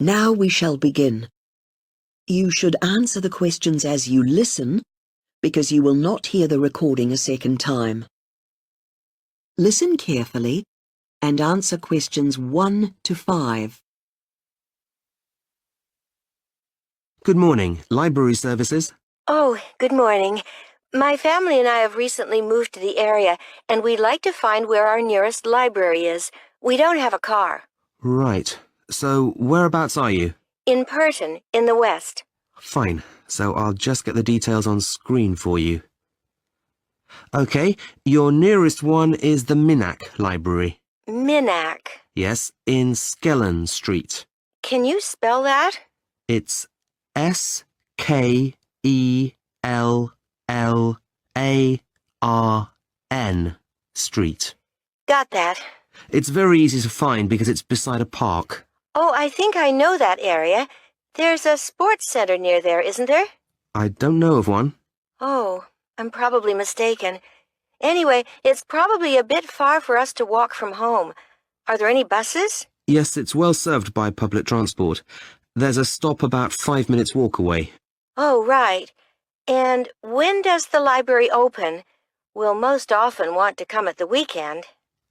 Now we shall begin. You should answer the questions as you listen, because you will not hear the recording a second time. Listen carefully and answer questions 1 to 5. Good morning, Library Services. Oh, good morning. My family and I have recently moved to the area, and we'd like to find where our nearest library is. We don't have a car. Right. So, whereabouts are you? In Perton, in the west. Fine. So I'll just get the details on screen for you. Okay, your nearest one is the Minack Library. Minack. Yes, in Skellen Street. Can you spell that? It's Skelllan Street. Got that. It's very easy to find because it's beside a park. Oh, I think I know that area. There's a sports center near there, isn't there? I don't know of one. Oh, I'm probably mistaken. Anyway, it's probably a bit far for us to walk from home. Are there any buses? Yes, it's well served by public transport. There's a stop about 5 minutes walk away. Oh, right. And when does the library open? We'll most often want to come at the weekend.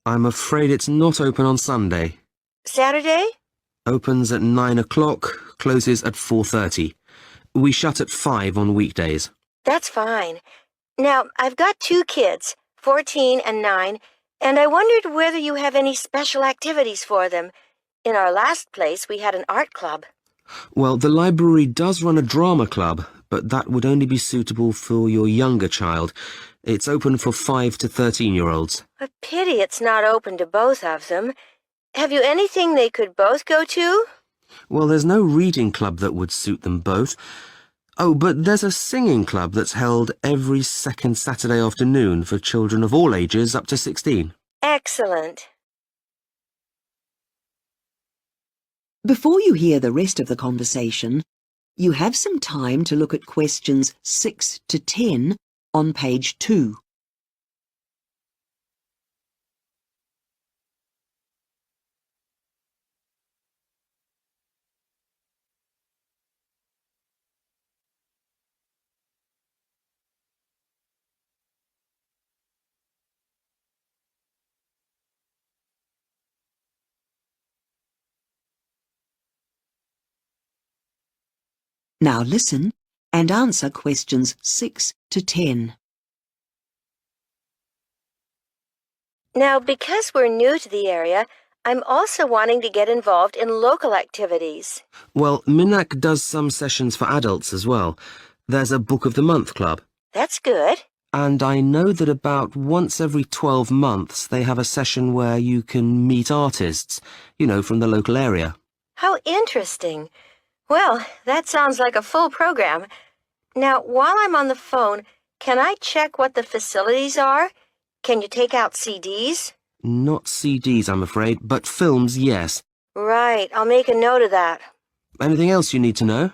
I'm afraid it's not open on Sunday. Saturday? Opens at 9 o'clock, closes at 4:30. We shut at 5 on weekdays. That's fine. Now, I've got 2 kids, 14 and 9, and I wondered whether you have any special activities for them. In our last place, we had an art club. Well, the library does run a drama club, but that would only be suitable for your younger child. It's open for 5 to 13-year-olds. A pity it's not open to both of them. Have you anything they could both go to? Well, there's no reading club that would suit them both. Oh, but there's a singing club that's held every second Saturday afternoon for children of all ages up to 16. Excellent. Before you hear the rest of the conversation, you have some time to look at questions 6 to 10 on page 2. Now listen and answer questions 6 to 10. Now, because we're new to the area, I'm also wanting to get involved in local activities. Well, Minack does some sessions for adults as well. There's a Book of the Month club. That's good. And I know that about once every 12 months they have a session where you can meet artists, from the local area. How interesting. Well, that sounds like a full program. Now, while I'm on the phone, can I check what the facilities are? Can you take out CDs? Not CDs, I'm afraid, but films, yes. Right, I'll make a note of that. Anything else you need to know?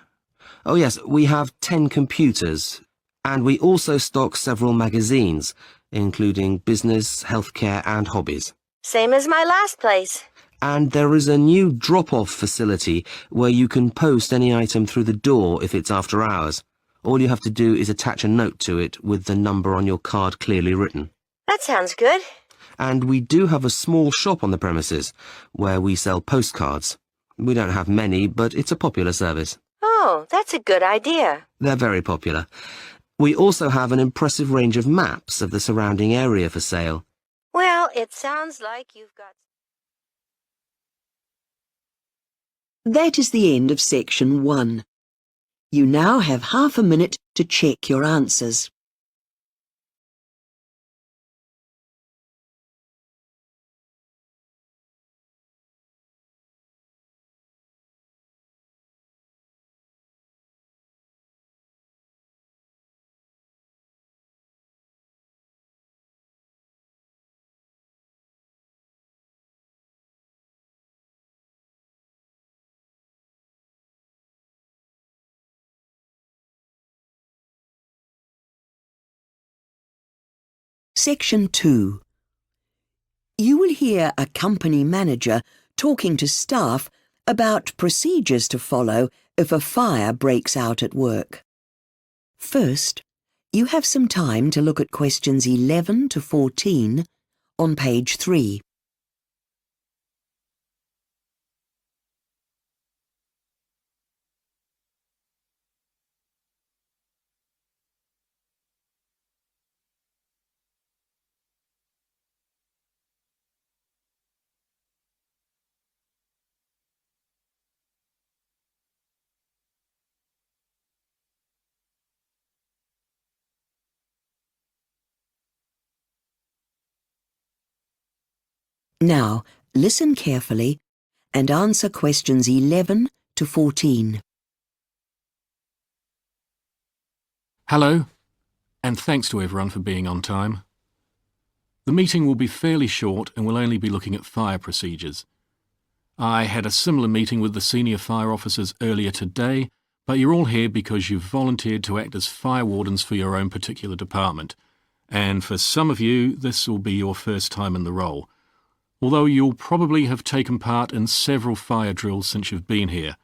Oh yes, we have 10 computers, and we also stock several magazines, including business, healthcare and hobbies. Same as my last place. And there is a new drop-off facility where you can post any item through the door if it's after hours. All you have to do is attach a note to it with the number on your card clearly written. That sounds good. And we do have a small shop on the premises where we sell postcards. We don't have many, but it's a popular service. Oh, that's a good idea. They're very popular. We also have an impressive range of maps of the surrounding area for sale. Well, it sounds like you've got... That is the end of section 1. You now have half a minute to check your answers. Section 2. You will hear a company manager talking to staff about procedures to follow if a fire breaks out at work. First, you have some time to look at questions 11 to 14 on page 3. Now, listen carefully and answer questions 11 to 14. Hello, and thanks to everyone for being on time. The meeting will be fairly short and we'll only be looking at fire procedures. I had a similar meeting with the senior fire officers earlier today, but you're all here because you've volunteered to act as fire wardens for your own particular department. And for some of you, this will be your first time in the role. Although you'll probably have taken part in several fire drills since you've been here.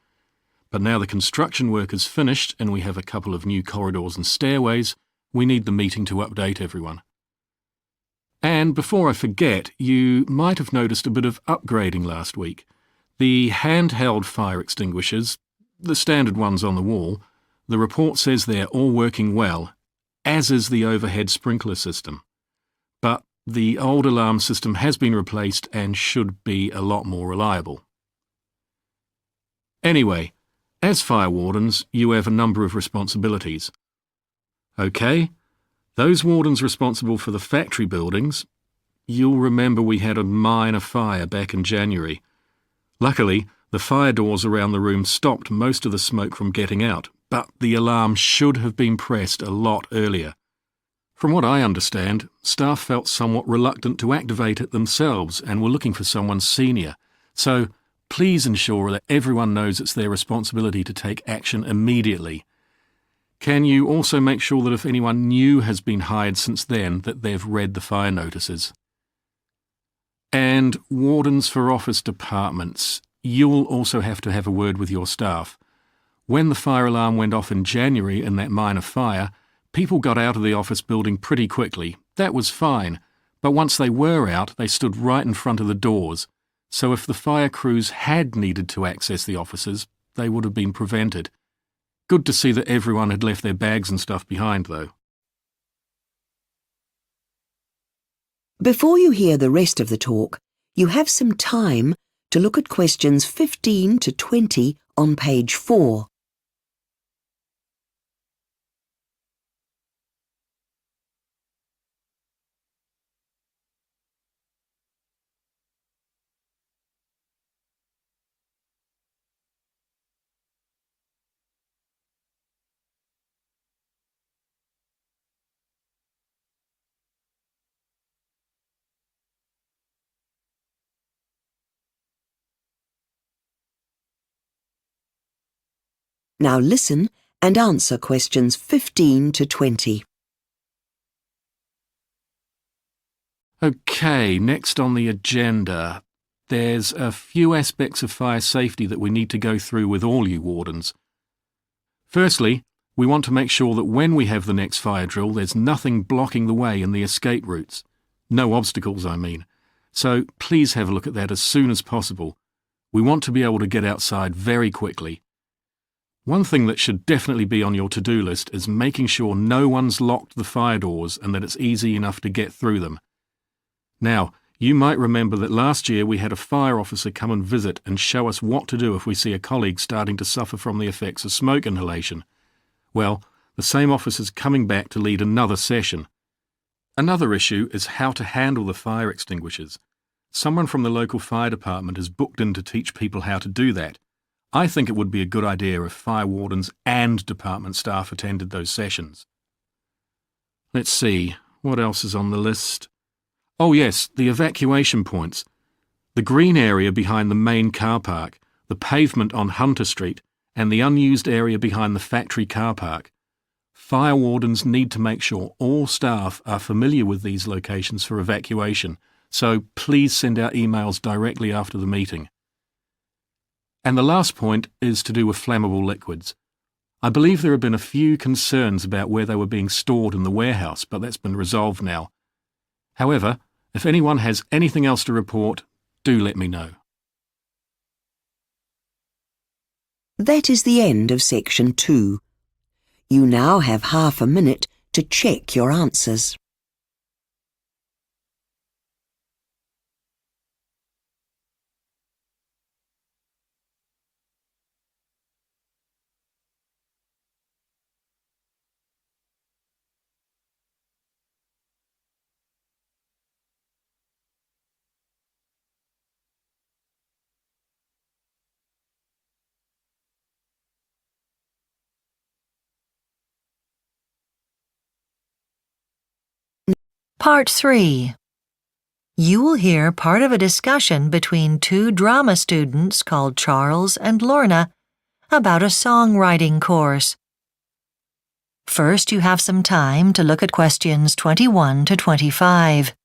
But now the construction work is finished and we have a couple of new corridors and stairways, we need the meeting to update everyone. And before I forget, you might have noticed a bit of upgrading last week. The handheld fire extinguishers, the standard ones on the wall, the report says they're all working well, as is the overhead sprinkler system. But the old alarm system has been replaced and should be a lot more reliable. Anyway, as fire wardens, you have a number of responsibilities. OK, those wardens responsible for the factory buildings, you'll remember we had a minor fire back in January. Luckily, the fire doors around the room stopped most of the smoke from getting out, but the alarm should have been pressed a lot earlier. From what I understand, staff felt somewhat reluctant to activate it themselves and were looking for someone senior. So please ensure that everyone knows it's their responsibility to take action immediately. Can you also make sure that if anyone new has been hired since then, that they've read the fire notices? And wardens for office departments, you'll also have to have a word with your staff. When the fire alarm went off in January in that minor fire, people got out of the office building pretty quickly. That was fine, but once they were out, they stood right in front of the doors. So if the fire crews had needed to access the offices, they would have been prevented. Good to see that everyone had left their bags and stuff behind, though. Before you hear the rest of the talk, you have some time to look at questions 15 to 20 on page 4. Now listen and answer questions 15 to 20. OK, next on the agenda. There's a few aspects of fire safety that we need to go through with all you wardens. Firstly, we want to make sure that when we have the next fire drill, there's nothing blocking the way in the escape routes. No obstacles, I mean. So please have a look at that as soon as possible. We want to be able to get outside very quickly. One thing that should definitely be on your to-do list is making sure no one's locked the fire doors and that it's easy enough to get through them. Now, you might remember that last year we had a fire officer come and visit and show us what to do if we see a colleague starting to suffer from the effects of smoke inhalation. Well, the same officer's coming back to lead another session. Another issue is how to handle the fire extinguishers. Someone from the local fire department is booked in to teach people how to do that. I think it would be a good idea if fire wardens and department staff attended those sessions. Let's see, what else is on the list? Oh yes, the evacuation points. The green area behind the main car park, the pavement on Hunter Street, and the unused area behind the factory car park. Fire wardens need to make sure all staff are familiar with these locations for evacuation, so please send out emails directly after the meeting. And the last point is to do with flammable liquids. I believe there have been a few concerns about where they were being stored in the warehouse, but that's been resolved now. However, if anyone has anything else to report, do let me know. That is the end of section 2. You now have half a minute to check your answers. Part 3. You will hear part of a discussion between two drama students called Charles and Lorna about a songwriting course. First, you have some time to look at questions 21 to 25.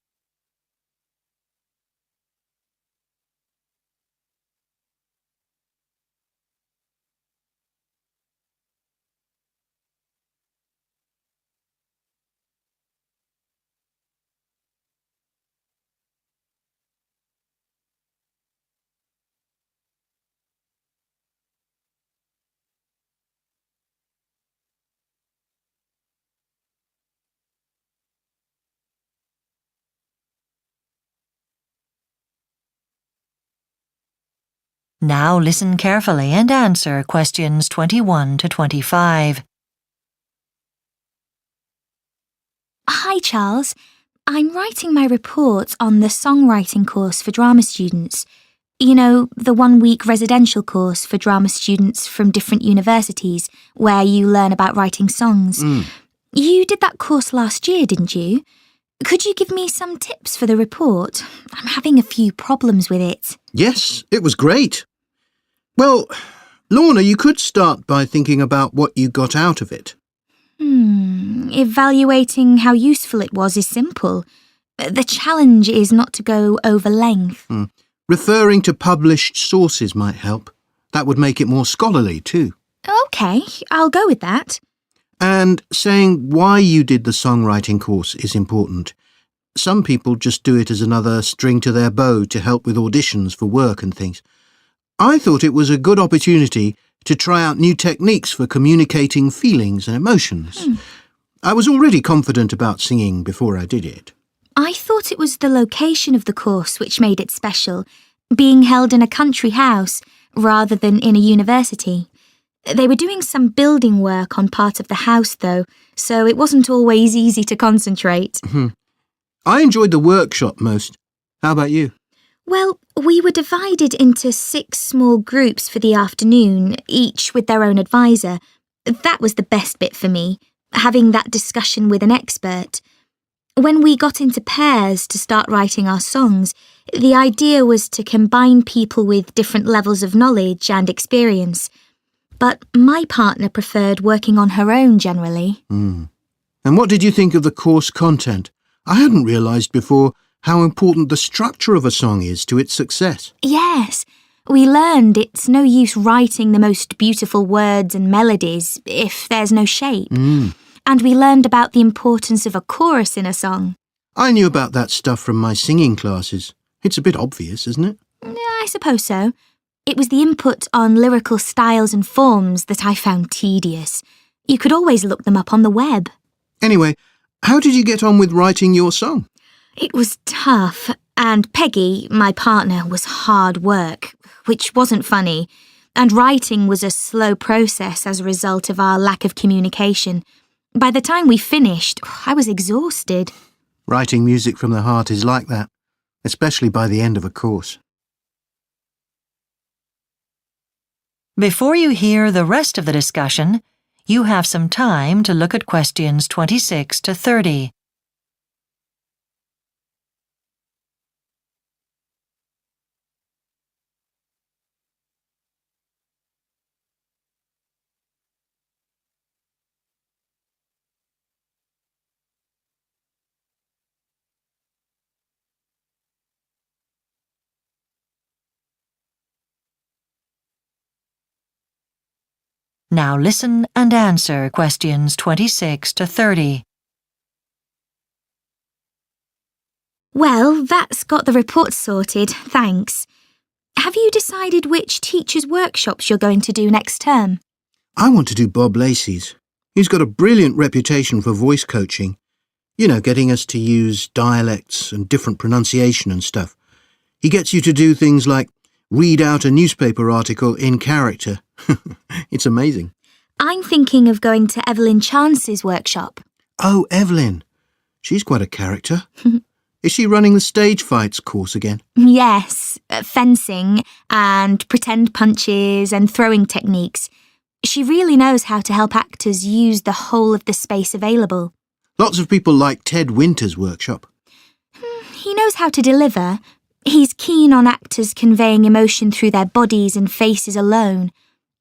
Now listen carefully and answer questions 21 to 25. Hi, Charles. I'm writing my report on the songwriting course for drama students. You know, the 1-week residential course for drama students from different universities where you learn about writing songs. You did that course last year, didn't you? Could you give me some tips for the report? I'm having a few problems with it. Yes, it was great. Well, Lorna, you could start by thinking about what you got out of it. Evaluating how useful it was is simple. The challenge is not to go over length. Referring to published sources might help. That would make it more scholarly too. OK, I'll go with that. And saying why you did the songwriting course is important. Some people just do it as another string to their bow to help with auditions for work and things. I thought it was a good opportunity to try out new techniques for communicating feelings and emotions. I was already confident about singing before I did it. I thought it was the location of the course which made it special, being held in a country house rather than in a university. They were doing some building work on part of the house, though, so it wasn't always easy to concentrate. I enjoyed the workshop most. How about you? Well, we were divided into 6 small groups for the afternoon, each with their own advisor. That was the best bit for me, having that discussion with an expert. When we got into pairs to start writing our songs, the idea was to combine people with different levels of knowledge and experience. But my partner preferred working on her own generally. And what did you think of the course content? I hadn't realised before how important the structure of a song is to its success. Yes, we learned it's no use writing the most beautiful words and melodies if there's no shape. And we learned about the importance of a chorus in a song. I knew about that stuff from my singing classes. It's a bit obvious, isn't it? I suppose so. It was the input on lyrical styles and forms that I found tedious. You could always look them up on the web. Anyway, how did you get on with writing your song? It was tough, and Peggy, my partner, was hard work, which wasn't funny, and writing was a slow process as a result of our lack of communication. By the time we finished, I was exhausted. Writing music from the heart is like that, especially by the end of a course. Before you hear the rest of the discussion, you have some time to look at questions 26 to 30. Now listen and answer questions 26 to 30. Well, that's got the report sorted, thanks. Have you decided which teachers' workshops you're going to do next term? I want to do Bob Lacey's. He's got a brilliant reputation for voice coaching. You know, getting us to use dialects and different pronunciation and stuff. He gets you to do things like read out a newspaper article in character. It's amazing. I'm thinking of going to Evelyn Chance's workshop. Oh, Evelyn. She's quite a character. Is she running the stage fights course again? Yes, fencing and pretend punches and throwing techniques. She really knows how to help actors use the whole of the space available. Lots of people like Ted Winter's workshop. He knows how to deliver. He's keen on actors conveying emotion through their bodies and faces alone.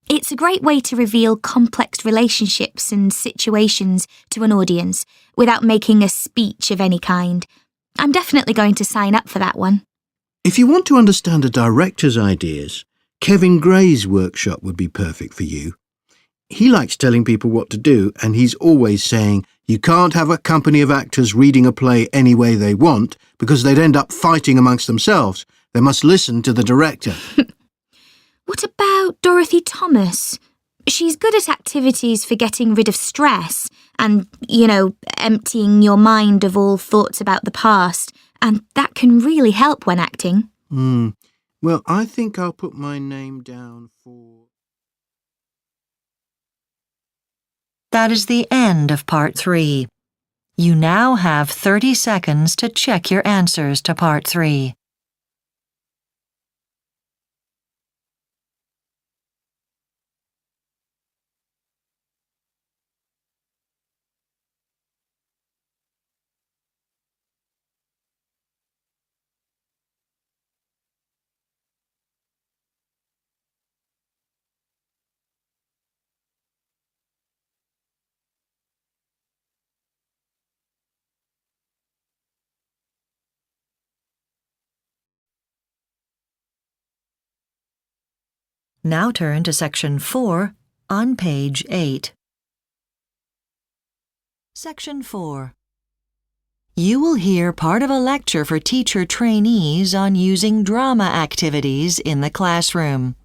It's a great way to reveal complex relationships and situations to an audience without making a speech of any kind. I'm definitely going to sign up for that one. If you want to understand a director's ideas, Kevin Gray's workshop would be perfect for you. He likes telling people what to do, and he's always saying you can't have a company of actors reading a play any way they want because they'd end up fighting amongst themselves. They must listen to the director. What about Dorothy Thomas? She's good at activities for getting rid of stress and, emptying your mind of all thoughts about the past, and that can really help when acting. Well, I think I'll put my name down for... That is the end of Part 3. You now have 30 seconds to check your answers to Part 3. Now turn to Section 4 on page 8. Section 4. You will hear part of a lecture for teacher trainees on using drama activities in the classroom.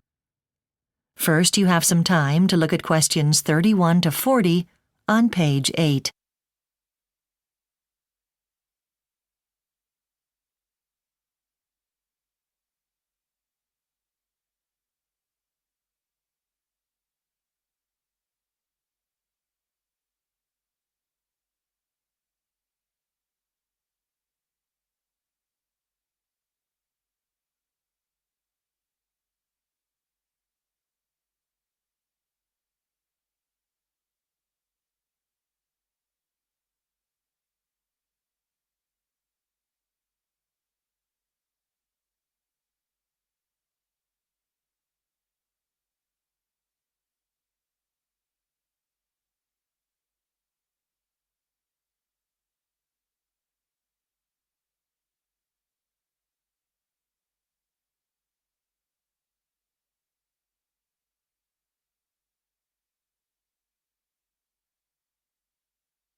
First, you have some time to look at questions 31 to 40 on page 8.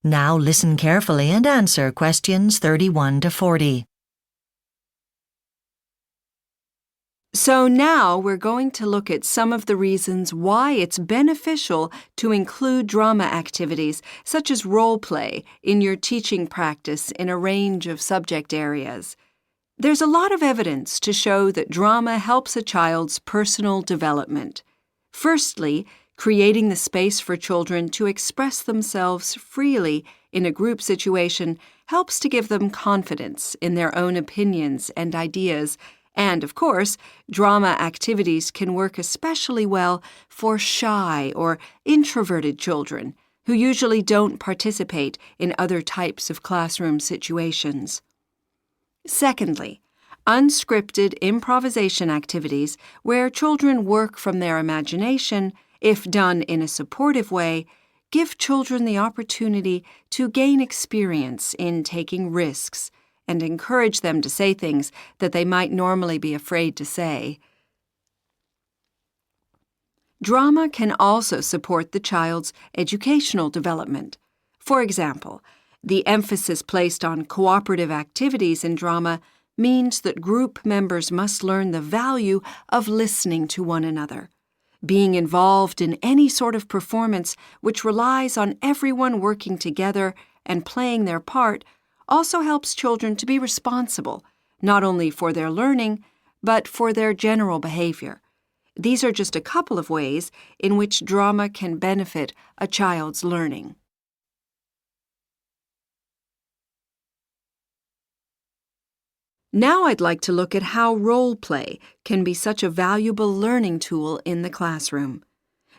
Now listen carefully and answer questions 31 to 40. So now we're going to look at some of the reasons why it's beneficial to include drama activities, such as role play, in your teaching practice in a range of subject areas. There's a lot of evidence to show that drama helps a child's personal development. Firstly, creating the space for children to express themselves freely in a group situation helps to give them confidence in their own opinions and ideas. And, of course, drama activities can work especially well for shy or introverted children who usually don't participate in other types of classroom situations. Secondly, unscripted improvisation activities where children work from their imagination, if done in a supportive way, give children the opportunity to gain experience in taking risks and encourage them to say things that they might normally be afraid to say. Drama can also support the child's educational development. For example, the emphasis placed on cooperative activities in drama means that group members must learn the value of listening to one another. Being involved in any sort of performance which relies on everyone working together and playing their part also helps children to be responsible, not only for their learning, but for their general behavior. These are just a couple of ways in which drama can benefit a child's learning. Now I'd like to look at how role play can be such a valuable learning tool in the classroom.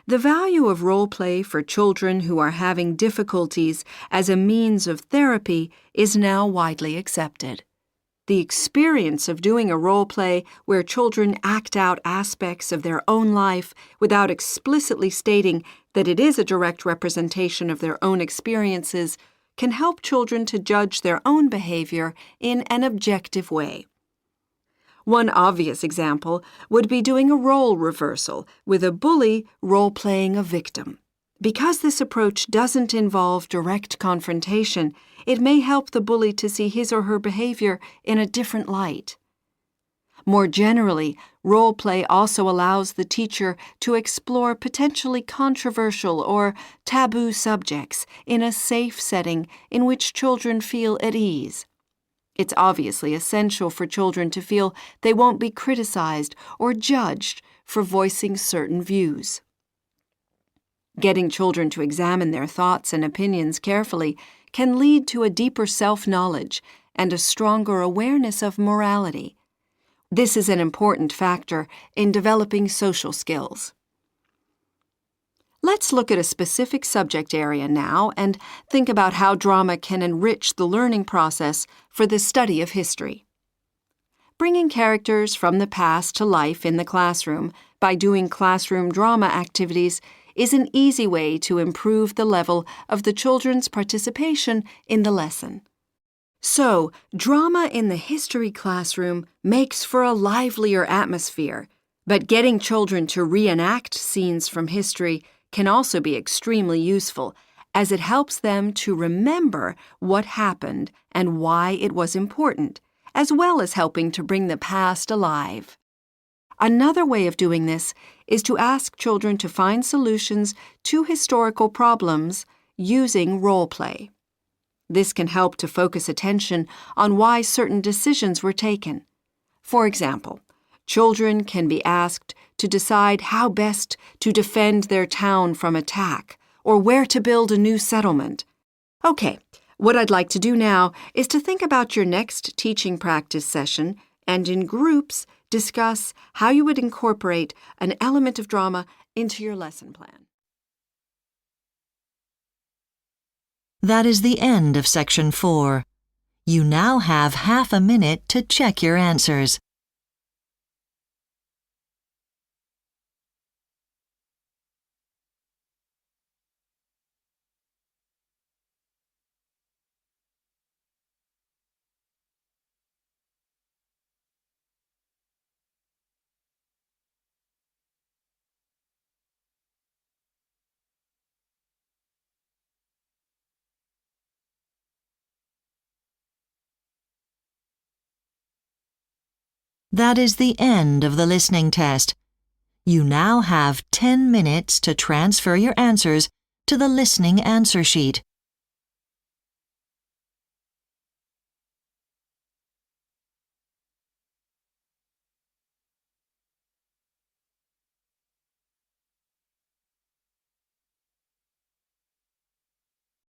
The value of role play for children who are having difficulties as a means of therapy is now widely accepted. The experience of doing a role play where children act out aspects of their own life without explicitly stating that it is a direct representation of their own experiences can help children to judge their own behavior in an objective way. One obvious example would be doing a role reversal with a bully role-playing a victim. Because this approach doesn't involve direct confrontation, it may help the bully to see his or her behavior in a different light. More generally, role play also allows the teacher to explore potentially controversial or taboo subjects in a safe setting in which children feel at ease. It's obviously essential for children to feel they won't be criticized or judged for voicing certain views. Getting children to examine their thoughts and opinions carefully can lead to a deeper self-knowledge and a stronger awareness of morality. This is an important factor in developing social skills. Let's look at a specific subject area now and think about how drama can enrich the learning process for the study of history. Bringing characters from the past to life in the classroom by doing classroom drama activities is an easy way to improve the level of the children's participation in the lesson. So, drama in the history classroom makes for a livelier atmosphere, but getting children to reenact scenes from history can also be extremely useful, as it helps them to remember what happened and why it was important, as well as helping to bring the past alive. Another way of doing this is to ask children to find solutions to historical problems using role play. This can help to focus attention on why certain decisions were taken. For example, children can be asked to decide how best to defend their town from attack or where to build a new settlement. Okay, what I'd like to do now is to think about your next teaching practice session and in groups discuss how you would incorporate an element of drama into your lesson plan. That is the end of Section 4. You now have half a minute to check your answers. That is the end of the listening test. You now have 10 minutes to transfer your answers to the listening answer sheet.